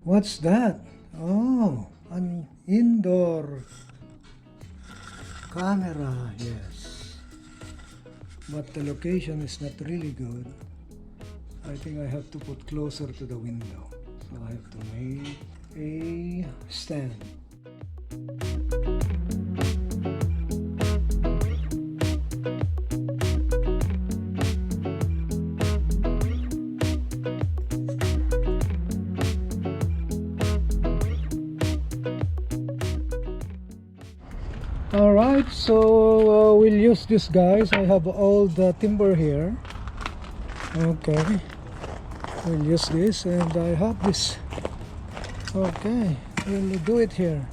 What's that? Oh, an indoor camera, yes. But the location is not really good. I think I have to put closer to the window. So I have to make a stand. Alright, so we'll use this, guys. I have all the timber here. Okay, we'll use this, and I have this. Okay, we'll do it here.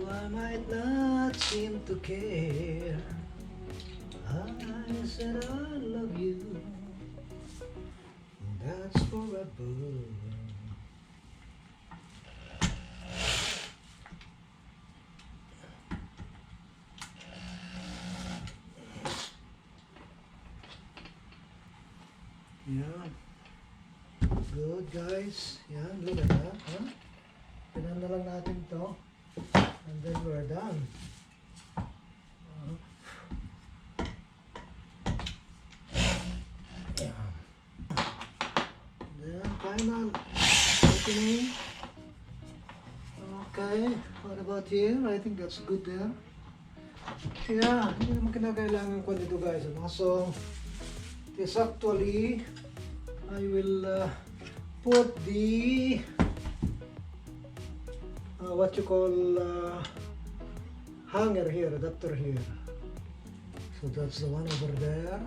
I might not seem to care. I said I love you, and that's forever. Yeah, good guys. Yan, look at that. Huh? Pinan na lang natin to. And then we're done. Yeah. Then final opening. Okay, what about here? I think that's good there. Yeah, hindi naman kinakailangan ko dito, guys. So, this actually, I will put the what you call hanger here, adapter here. So that's the one over there.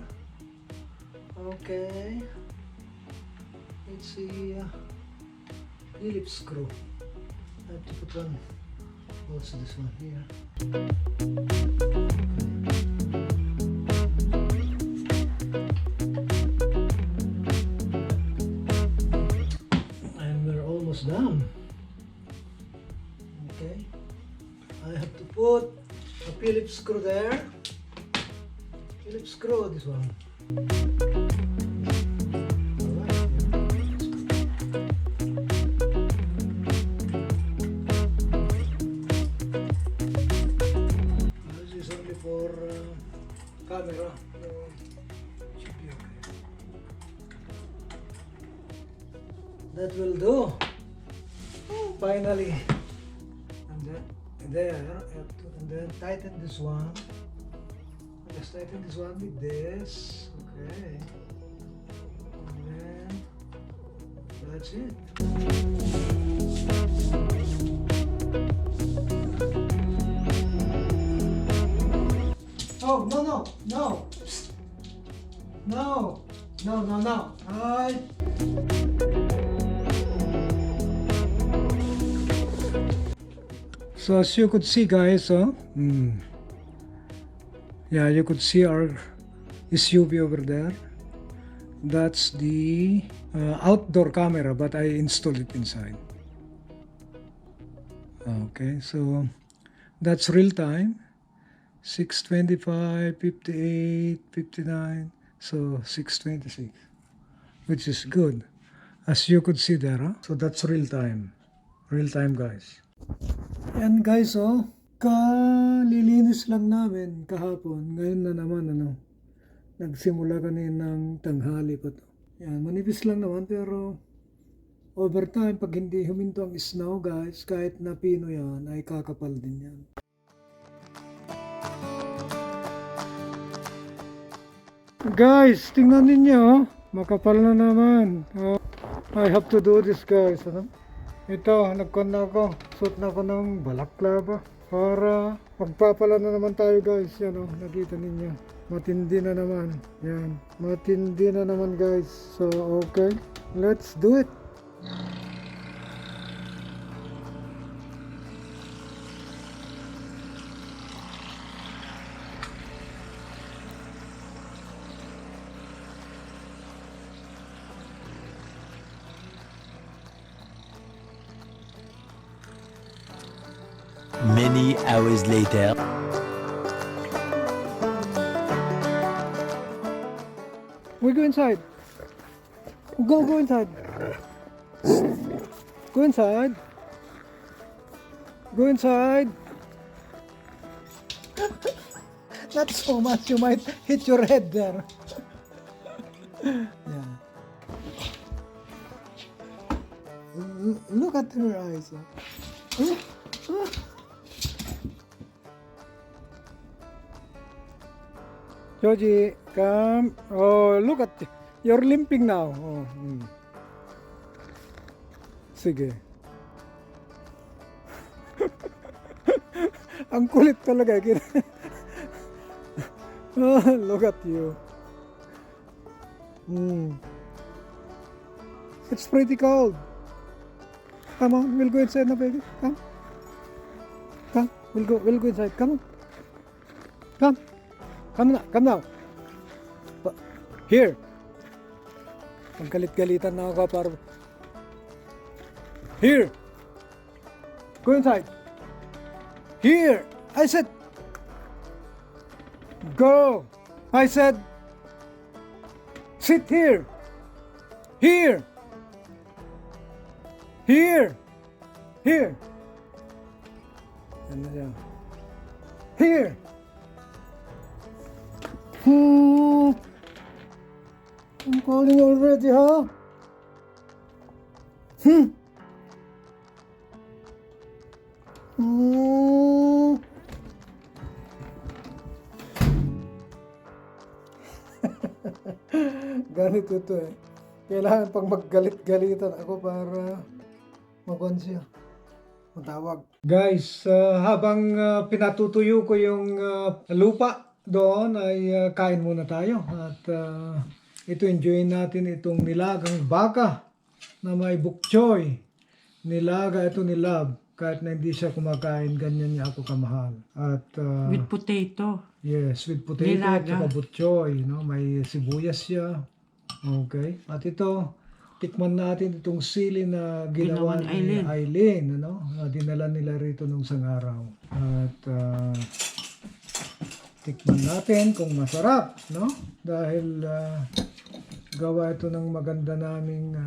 Okay, it's the Phillips screw. I have to put one. What's this one here? And we're almost done. Okay, I have to put a Phillips screw there. Phillips screw, this one. Alright, this is only for camera. Should be okay. That will do. Finally. There, and then tighten this one. Just tighten this one with this. Okay. And then that's it. Oh, no. Psst. No. Alright. So as you could see, guys, yeah, you could see our SUV over there. That's the outdoor camera, but I installed it inside. Okay, so that's real time. 6:25, 58, 59, so 6:26, which is good. As you could see there, huh? So that's real time, guys. And guys, kalilinis lang namin kahapon. Ngayon na naman, nagsimula kaninang tanghali pa to. Yan, manipis lang naman pero over time, pag hindi huminto ang snow guys, kahit na pino yan, ay kakapal din yan. Guys, tingnan ninyo, makapal na naman. I have to do this guys. Ano? Ito, nagkon na ako. Suot na ako ng balaklava para magpapala na naman tayo guys. Yan o, nakita ninyo. Matindi na naman. Yan, matindi na naman guys. So, okay, let's do it. Many hours later. We go inside. Go inside. Go inside. Go inside. Not so much, you might hit your head there. Yeah. Look at her eyes. Choji, come. Oh, look at you're limping now. Oh, Sige. Ang kulit talaga. Oh, look at you. It's pretty cold. Come on, we'll go inside now, baby. Come. Come, we'll go inside. Come on. Come. Come now. Here. Maggalit-galitan na ako para... Here. Go inside. Here. I said. Go. I said. Sit here. Here. Here. Here. Ano siya? Here. I'm calling already, huh? Ganito to eh. Kailangan pang maggalit-galitan ako para mag-on siya. Matawag. Guys, habang pinatutuyo ko yung lupa doon ay kain muna tayo. At ito enjoyin natin itong nilagang baka na may bok choy. Nilaga ito ni Love. Kahit na hindi siya kumakain, ganyan niya ako kamahal. At with potato. yes, with potato at Nilaga. saka bok choy. No? May sibuyas siya. Okay. At ito, tikman natin itong sili na ginawa Ginawa ni ni Eileen. Ano? Dinala nila rito nung isang araw. At tikman natin kung masarap. No? Dahil gawa ito ng maganda naming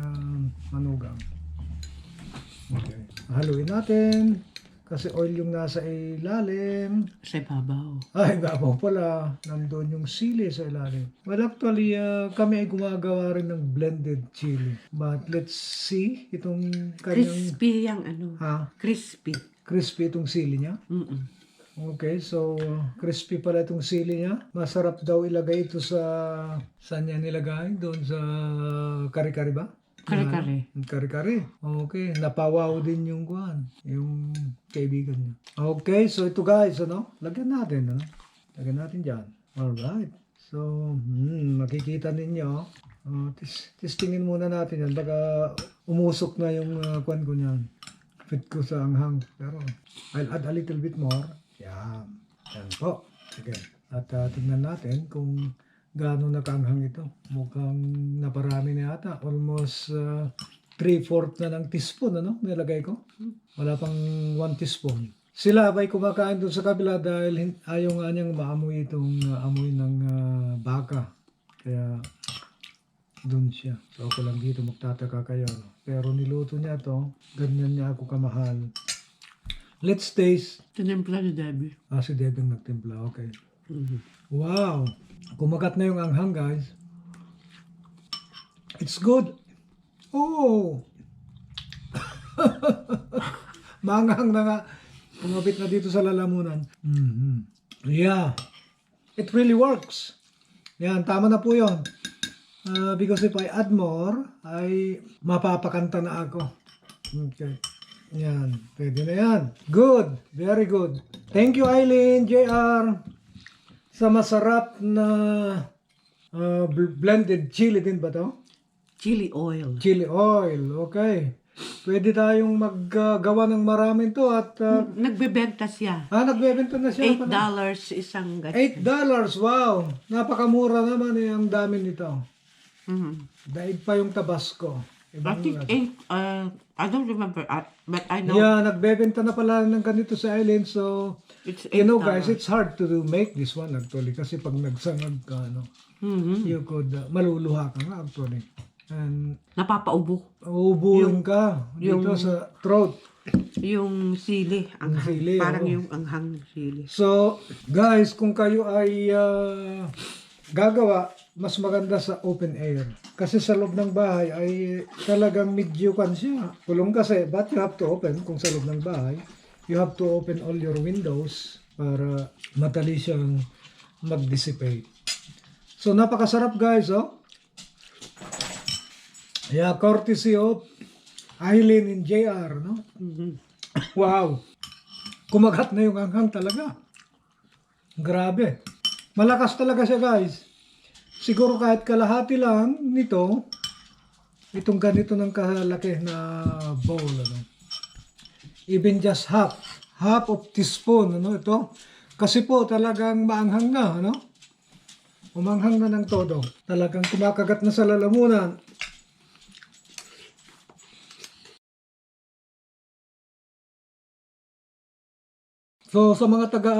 manugang. Okay. Haluin natin. Kasi oil yung nasa ilalim. Sa babaw. Ay, babaw pala. Nandun yung sili sa ilalim. Well, actually, kami ay gumagawa rin ng blended chili. But let's see itong kanyang... Crispy yung ano. Ha? Crispy. Crispy itong sili niya. Okay, so crispy pala itong sili niya. Masarap daw ilagay ito sa... Saan niya nilagay? Doon sa kari-kari ba? Kare-kare. Kari-kari. Okay. Napawaw din yung kuhan. Yung kaibigan niya. Okay. So ito guys, ano? Lagyan natin, ano? Lagyan natin dyan. Alright. So, makikita ninyo. Testingin muna natin yan. Baka umusok na yung kuhan ko niyan. Fit ko sa anghang. Pero, I'll add a little bit more. Yan. Yan po. Sige. At tingnan natin kung gaano nakaanghang ito. Mukhang naparami na yata. Almost 3/4 na ng teaspoon, ano? Nilagay ko. Wala pang 1 teaspoon. Sila ba'y kumakain doon sa kabila dahil ayaw nga niyang maamoy itong amoy ng baka. Kaya doon siya. So ako lang dito magtataka kayo. No? Pero niluto niya to. Ganyan niya ako kamahal. Let's taste. Tinimpla ni Debbie. Si Debbie ang nagtimpla. Okay. Wow! Kumagat na yung anghang, guys. It's good. Oh! Manghang na nga. Pumapit na dito sa lalamunan. Yeah. It really works. Yan, tama na po yun. Because if I add more, ay mapapakanta na ako. Okay. Yan. Pwede na yan. Good. Very good. Thank you, Eileen, JR, sa masarap na blended chili din ba to? Chili oil. Chili oil. Okay. Pwede tayong maggawa ng maraming to at Nagbebenta siya. nagbebenta na siya. $8 isang $8. Wow. Napakamura naman ang dami nito. Daig pa yung Tabasco. I think 8, I don't remember, but I know Yeah, nagbebenta na pala ng ganito sa island. So, it's $8. you know guys, it's hard to make this one actually. Kasi pag nagsangag ka, you could, maluluha ka nga actually. And Napapaubo. uubuhin ka dito sa throat. Yung sili. Yung sili, Parang oo. yung anghang sili. So, guys, kung kayo ay gagawa, mas maganda sa open air. Kasi sa loob ng bahay ay talagang medyo kan siya. Kulong kasi, but you have to open, kung sa loob ng bahay, you have to open all your windows para madali siyang mag-dissipate. So, napakasarap guys, oh. Yeah, courtesy of Eileen and JR, no? Wow. Kumagat na yung anghang talaga. Grabe. Malakas talaga siya, guys. Siguro kahit kalahati lang nito, itong ganito ng kalaki na bowl, ano? Even just half of teaspoon, ano, ito. Kasi po talagang maanghang na, ano? Umanghang na ng todo. Talagang kumakagat na sa lalamunan. So, sa mga taga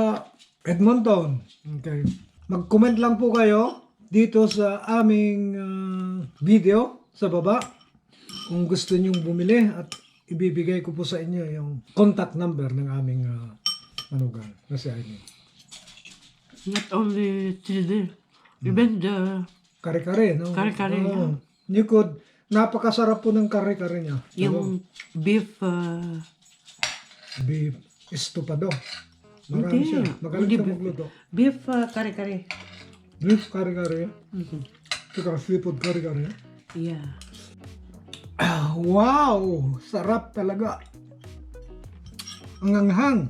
Edmonton, okay, mag-comment lang po kayo dito sa aming video sa baba kung gusto nyong bumili at ibibigay ko po sa inyo yung contact number ng aming manugang na si Aileen. Not only chili, even the Kare-kare, no? Kare-kare, Oo. You could, napakasarap po ng kare-kare niya. yung beef, Beef estopado. Marami Hindi. siya. Magaling Hindi siya beef. magluto. beef kare-kare. Beef kare-kare. Saka seafood kare-kare. Yeah. Wow! Sarap talaga. Ang anghang.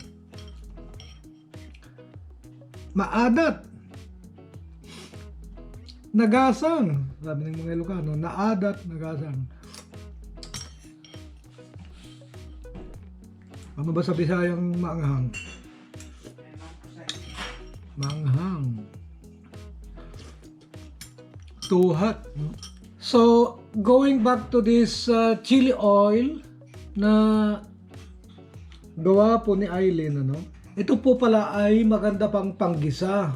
Maadat. Nagasang. Sabi ng mga Ilocano, naadat, nagasang. Ano ba sa Bisayang maanghang? Maanghang. Too hot. No? So, going back to this chili oil na gawa po ni Eileen, ano? Ito po pala ay maganda pang panggisa.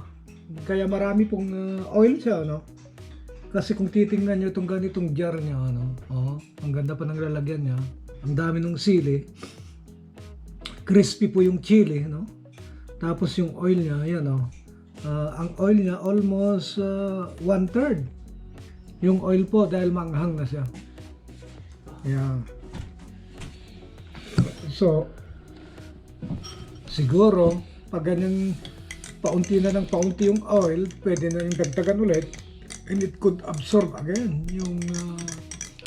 Kaya marami pong oil siya, no? Kasi kung titingnan nyo itong ganitong jar niya, ano? Oh, ang ganda pa ng lalagyan niya. Ang dami ng sili. Crispy po yung chili, no? Tapos yung oil niya, yan, no? Ang oil niya almost 1/3. Yung oil po dahil manghang na siya. Yan. So, siguro, pag ganyan paunti na ng paunti yung oil, pwede na yung dagdagan ulit and it could absorb again yung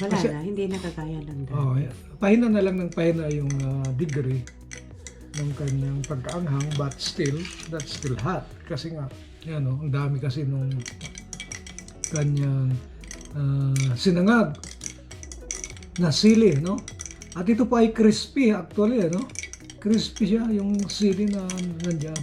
Wala kasi- na, hindi nakakaya ng dami. oh, pahina na lang ng pahina yung degree ng kanyang pagkaanghang, but still, that's still hot. Kasi nga, yan o, ang dami kasi nung kanyang sinangag na sili, no? At ito pa ay crispy actually, no? Crispy siya, yung sili na nandyan.